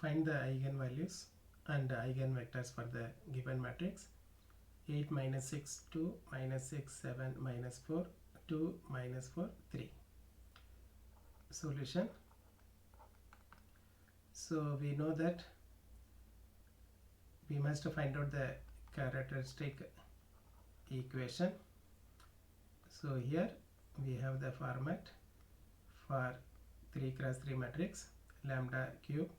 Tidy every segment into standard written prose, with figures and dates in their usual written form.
Find the eigenvalues and eigenvectors for the given matrix. 8 minus 6 2 minus 6 7 minus 4 2 minus 4 3. Solution. So we know that we must find out the characteristic equation. So here we have the format for 3 cross 3 matrix. Lambda cube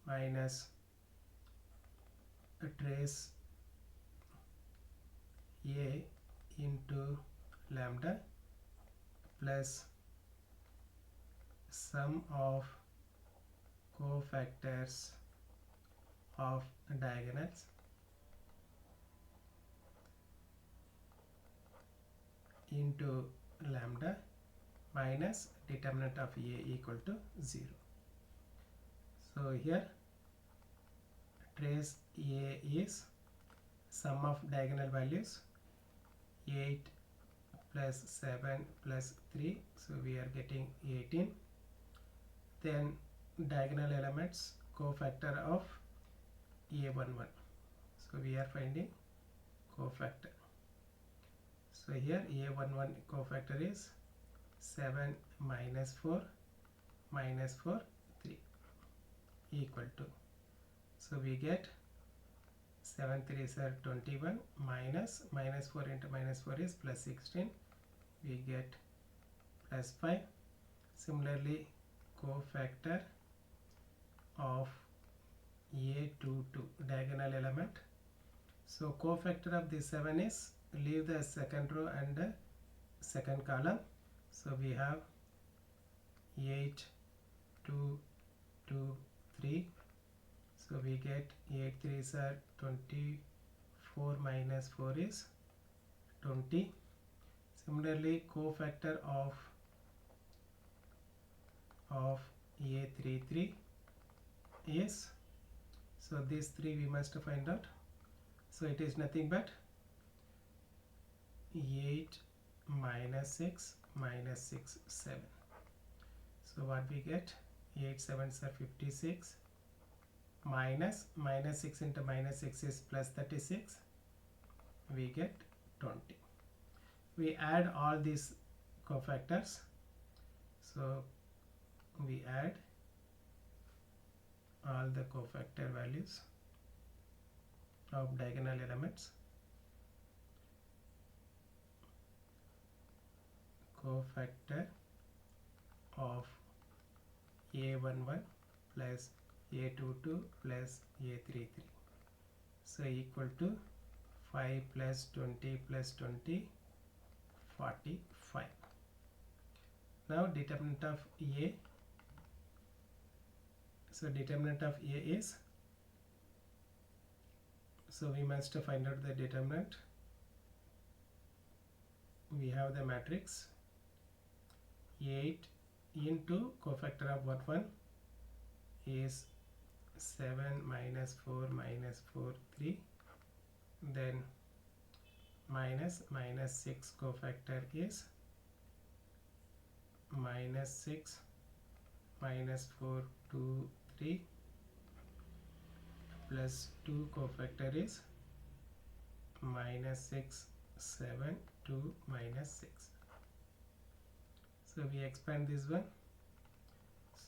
minus a trace A into lambda plus sum of cofactors of diagonals into lambda minus determinant of A equal to 0. So here trace A is sum of diagonal values 8 plus 7 plus 3, so we are getting 18. Then diagonal elements cofactor of A11, so we are finding cofactor. So here A11 cofactor is 7 minus 4 minus 4 3 equal to, so we get 7 3s are 21 minus 4 into minus 4 is plus 16, we get plus 5. Similarly cofactor of A22 diagonal element, so cofactor of this 7 is, leave the second row and the second column, so we have 8 2 2 3, so we get 8 3s are 24 minus 4 is 20. Similarly cofactor of A33 is, so these 3 we must find out, so it is nothing but 8 minus 6 minus 6 7, so what we get, 8 7s are 56 minus 6 into minus 6 is plus 36, we get 20. We add all these cofactors, so we add all the cofactor values of diagonal elements. Cofactor of A11 plus A22 plus A33, so equal to 5 plus 20 plus 20 45. Now determinant of A, so determinant of A is, so we must find out the determinant. We have the matrix 8 into cofactor of what one is 7 minus 4 minus 4 3, then minus 6 cofactor is minus 6 minus 4 2 3 plus 2 cofactor is minus 6 7 2 minus 6. So we expand this one,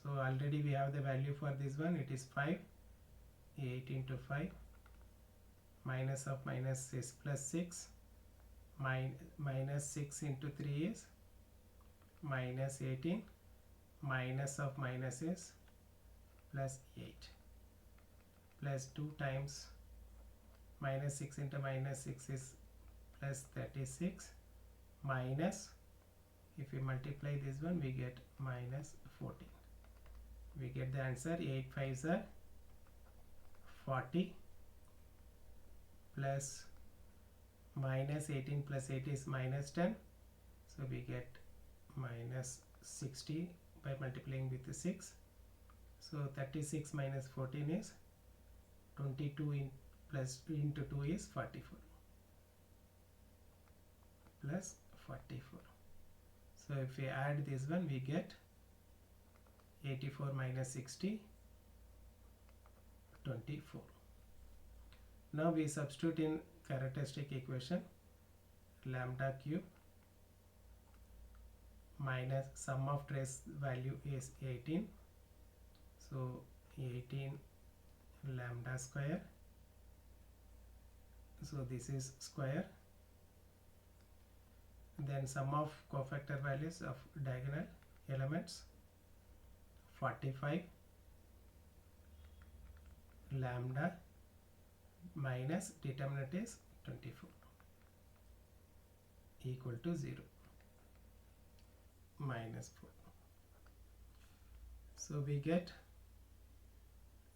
so already we have the value for this one, it is 5, 8 into 5, minus of minus is plus 6, minus 6 into 3 is minus 18, minus of minus is plus 8, plus 2 times minus 6 into minus 6 is plus 36, minus, if we multiply this one we get minus 14. We get the answer 8 5s are 40 plus minus 18 plus 8 is minus 10, so we get minus 60 by multiplying with the 6, so 36 minus 14 is 22 plus 2 into 2 is 44 plus 44. So if we add this one we get 84 minus 60 24. Now we substitute in characteristic equation lambda cube minus sum of trace value is 18, so 18 lambda square, so this is square, then sum of cofactor values of diagonal elements 45 lambda minus determinant is 24 equal to 0 minus 4. So we get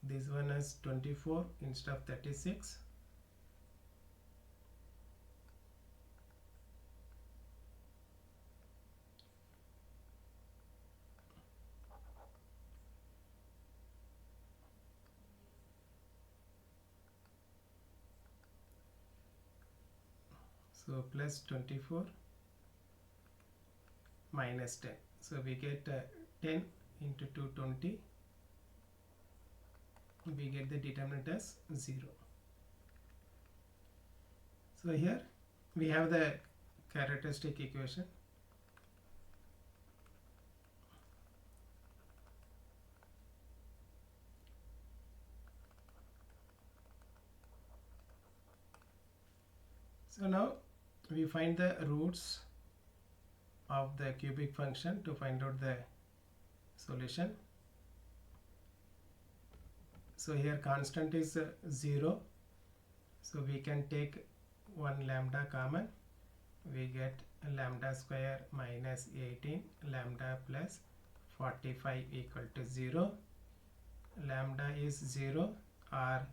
this one as 24 instead of 36. So plus 24 minus 10. So we get 10 into 220. We get the determinant as 0. So here we have the characteristic equation. So now we find the roots of the cubic function to find out the solution. So here constant is 0, so we can take 1 lambda common. We get lambda square minus 18 lambda plus 45 equal to 0. Lambda is 0, or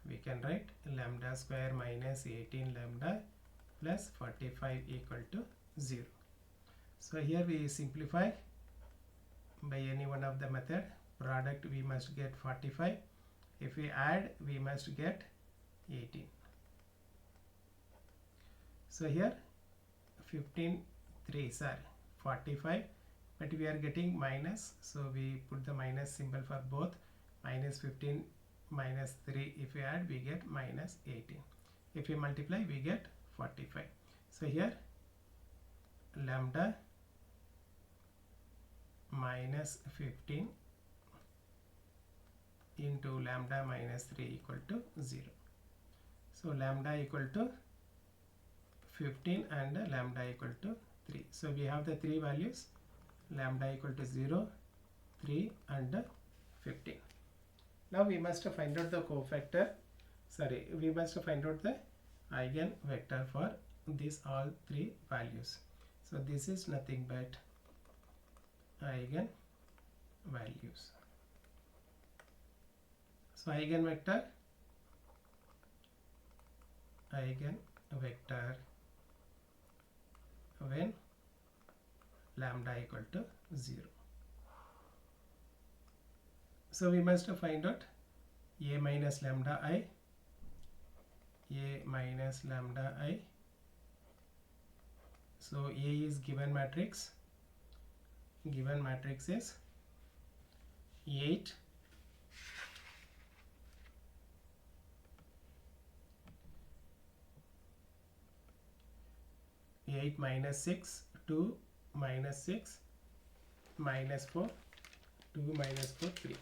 we can write lambda square minus 18 lambda plus 45 equal to 0. So here we simplify by any one of the method. Product we must get 45. If we add, we must get 18. So here 15 3s are 45, but we are getting minus, so we put the minus symbol for both. Minus 15 minus 3, if we add, we get minus 18. If we multiply, we get 45. So here lambda minus 15 into lambda minus 3 equal to 0. So lambda equal to 15 and lambda equal to 3. So we have the three values, lambda equal to 0, 3 and 15. Now we must find out the cofactor, we must find out the eigenvector for these all three values. So this is nothing but eigenvalues. So eigenvector when lambda equal to 0. So we must find out a minus lambda I, a minus lambda I. So A is given matrix. Given matrix is 8, 8 minus 6, 2 minus 6, minus 4, 2 minus 4, 3.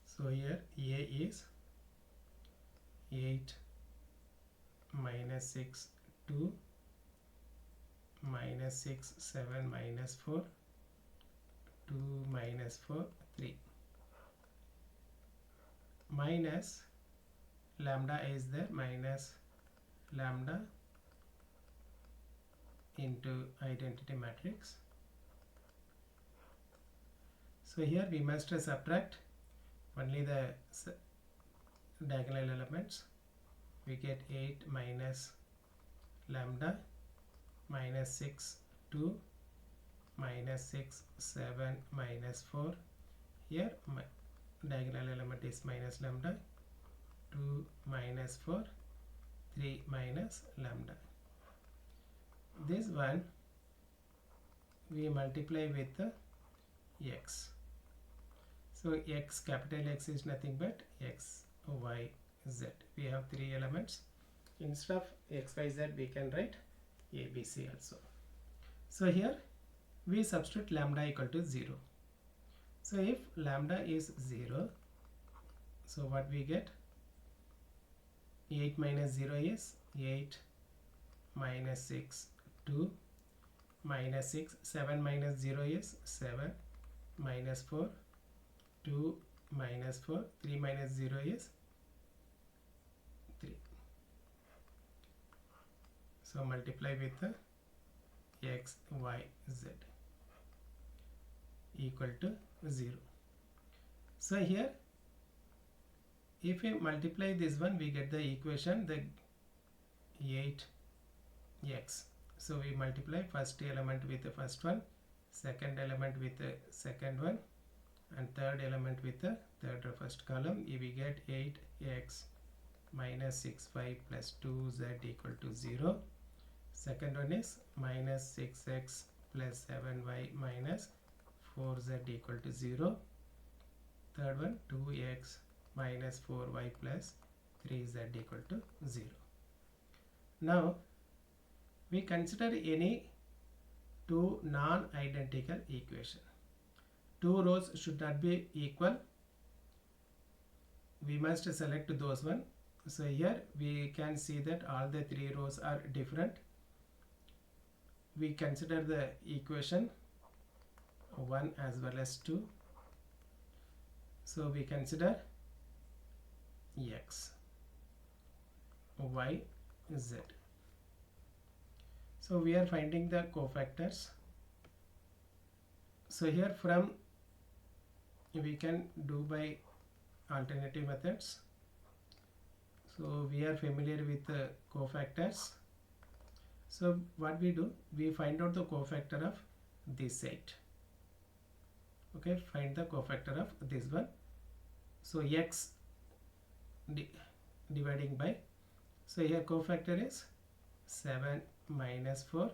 So here A is 8 minus 6, 2 minus 6, 7 minus 4, 2 minus 4, 3. Minus lambda is there, minus lambda into identity matrix. So here we must subtract only the diagonal elements. We get 8 minus lambda minus 6, 2 minus 6, 7 minus 4. Here diagonal element is minus lambda, 2 minus 4, 3 minus lambda. This one we multiply with x. So x, capital X is nothing but x, y, z. We have 3 elements. Instead of x, y, z, we can write a, b, c also. So here we substitute lambda equal to 0. So if lambda is 0, so what we get? 8 minus 0 is 8, minus 6, 2, minus 6, 7 minus 0 is 7, minus 4, 2, minus 4, 3 minus 0 is 3. So multiply with the x, y, z equal to 0. So here if we multiply this one, we get the equation, the 8x. So we multiply first element with the first one, second element with the second one, and third element with the third or first column. If we get 8x minus 6y plus 2z equal to 0. Second one is minus 6x plus 7y minus 4z equal to 0. Third one, 2x minus 4y plus 3z equal to 0. Now we consider any two non-identical equation. Two rows should not be equal. We must select those one. So here we can see that all the 3 rows are different. We consider the equation 1 as well as 2. So we consider x, y, z. So we are finding the cofactors. So here from we can do by alternative methods. So we are familiar with the cofactors. So what we do, we find out the cofactor of this set. Okay, find the cofactor of this one. So x dividing by, so here cofactor is 7 minus 4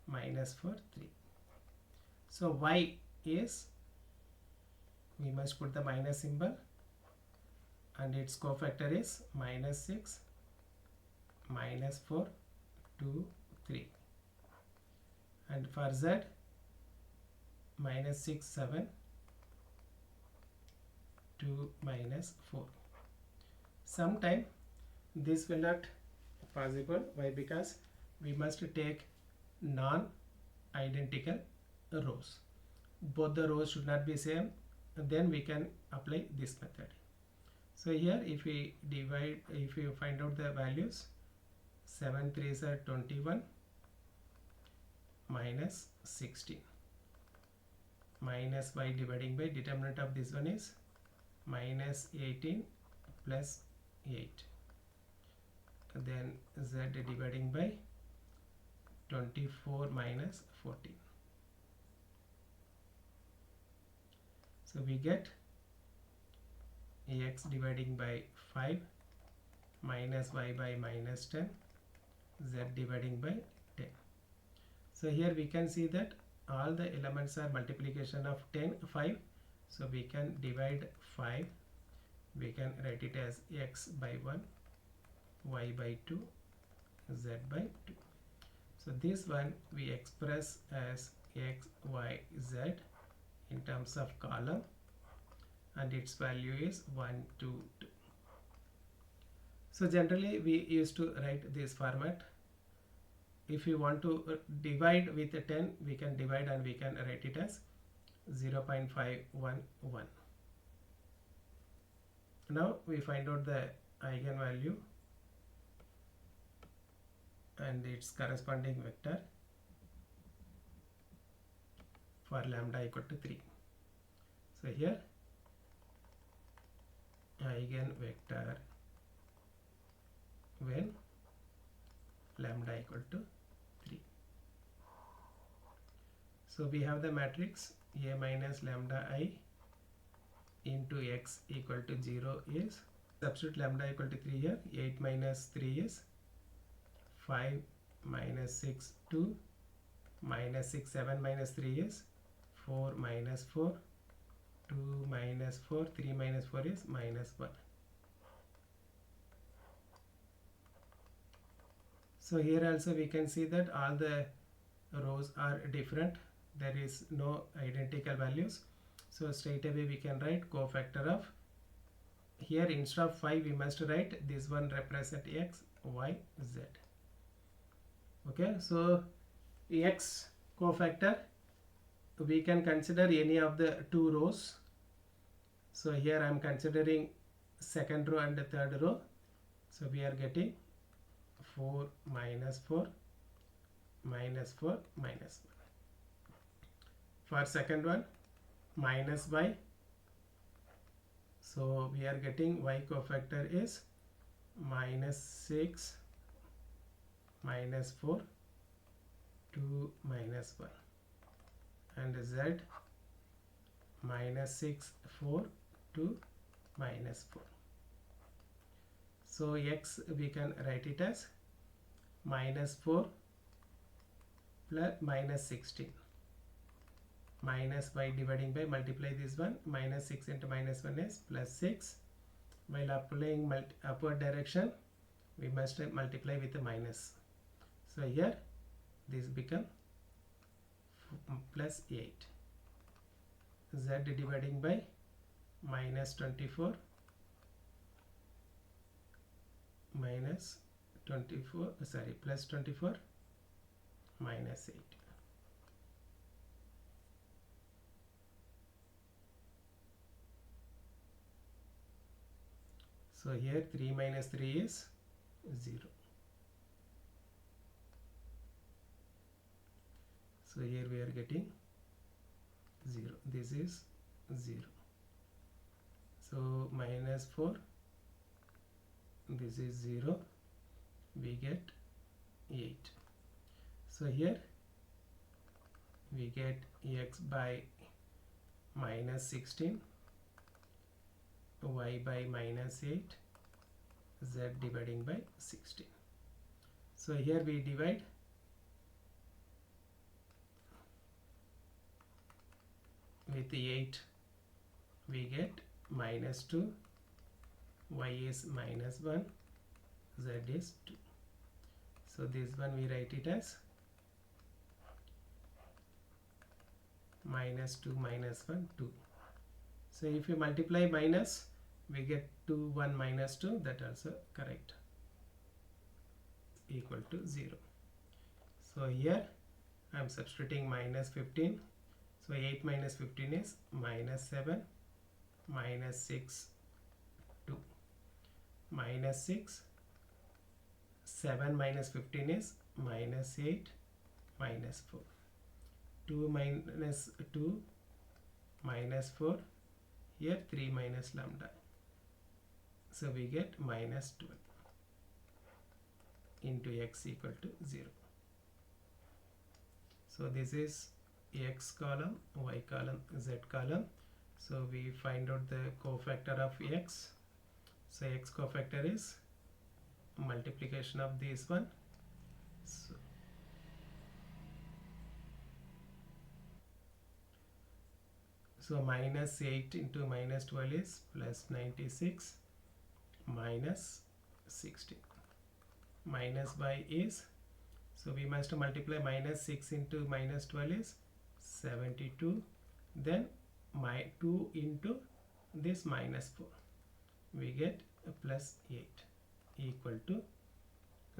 minus 4, 3. So y is, we must put the minus symbol, and its cofactor is minus 6 minus 4, 2, 3. And for z, minus 6, 7, 2 minus 4. Sometime this will not possible. Why? Because we must take non-identical rows. Both the rows should not be same. Then we can apply this method. So here if we divide, if you find out the values, 7 3s are 21 minus 16 minus y dividing by, determinant of this one is minus 18 plus 8. Then z dividing by 24 minus 14. So we get x dividing by 5 minus y by minus 10, z dividing by 10. So here we can see that all the elements are multiplication of 10, 5. So we can divide 5. We can write it as x by 1, y by 2, z by 2. So this one we express as x, y, z in terms of column, and its value is 1, 2, 2. So generally we used to write this format. If you want to divide with a 10, we can divide and we can write it as 0.511. Now we find out the eigenvalue and its corresponding vector for lambda equal to 3. So here eigenvector when lambda equal to 3. So we have the matrix A minus lambda I, into x equal to 0 is, substitute lambda equal to 3 here, 8 minus 3 is 5 minus 6 2 minus 6, 7 minus 3 is 4 minus 4, 2 minus 4, 3 minus 4 is minus 1. So here also we can see that all the rows are different. There is no identical values. So straight away we can write cofactor of, here instead of 5 we must write this one represent x, y, z. Okay, so x cofactor, we can consider any of the two rows. So here I am considering second row and the third row. So we are getting 4 minus 4 minus 4 minus 1. For second one, minus y. So we are getting y cofactor is minus 6 minus 4 2 minus 1, and z minus 6 4 2 minus 4. So x we can write it as minus 4 plus minus 16 minus y dividing by, multiply this one, minus 6 into minus 1 is plus 6. While applying upward direction we must multiply with a minus. So here this become plus 8. Z dividing by minus 24 minus 24, sorry, plus 24 minus 8. So here 3 minus 3 is 0. So here we are getting 0. This is 0. So minus 4, this is 0, we get 8. So here we get x by minus 16, y by minus 8, z dividing by 16. So here we divide, with 8 we get minus 2, y is minus 1, z is 2. So this one we write it as minus 2 minus 1 2. So if you multiply minus, we get 2 1 minus 2, that also correct, equal to 0. So here I am substituting minus 15. So 8 minus 15 is minus 7, minus 6 2, minus 6, 7 minus 15 is minus 8, minus 4, 2 minus 2 minus 4, here 3 minus lambda. So we get minus 12 into x equal to 0. So this is x column, y column, z column. So we find out the cofactor of x. So x cofactor is multiplication of this one. So minus 8 into minus 12 is plus 96 minus 16. Minus y is, so we must multiply minus 6 into minus 12 is 72, then my 2 into this minus 4, we get a plus 8 equal to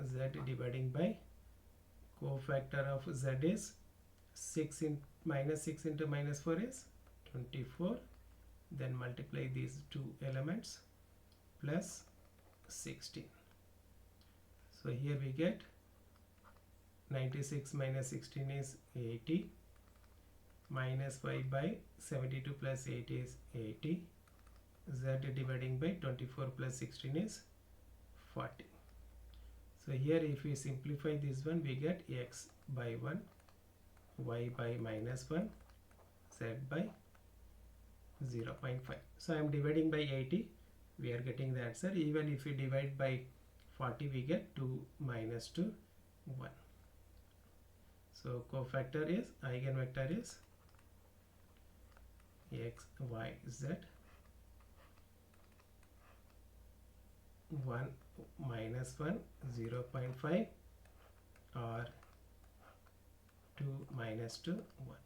z dividing by, cofactor of z is 6 in minus 6 into minus 4 is 24, then multiply these two elements plus 16. So here we get 96 minus 16 is 80, minus y by 72 plus 8 is 80, z dividing by 24 plus 16 is 40. So here if we simplify this one, we get x by 1, y by minus 1, z by 0.5. So I am dividing by 80, we are getting the answer. Even if we divide by 40, we get 2 minus 2, 1. So cofactor is, eigenvector is x, y, z, 1 minus 1, 0.5, or 2 minus 2, 1.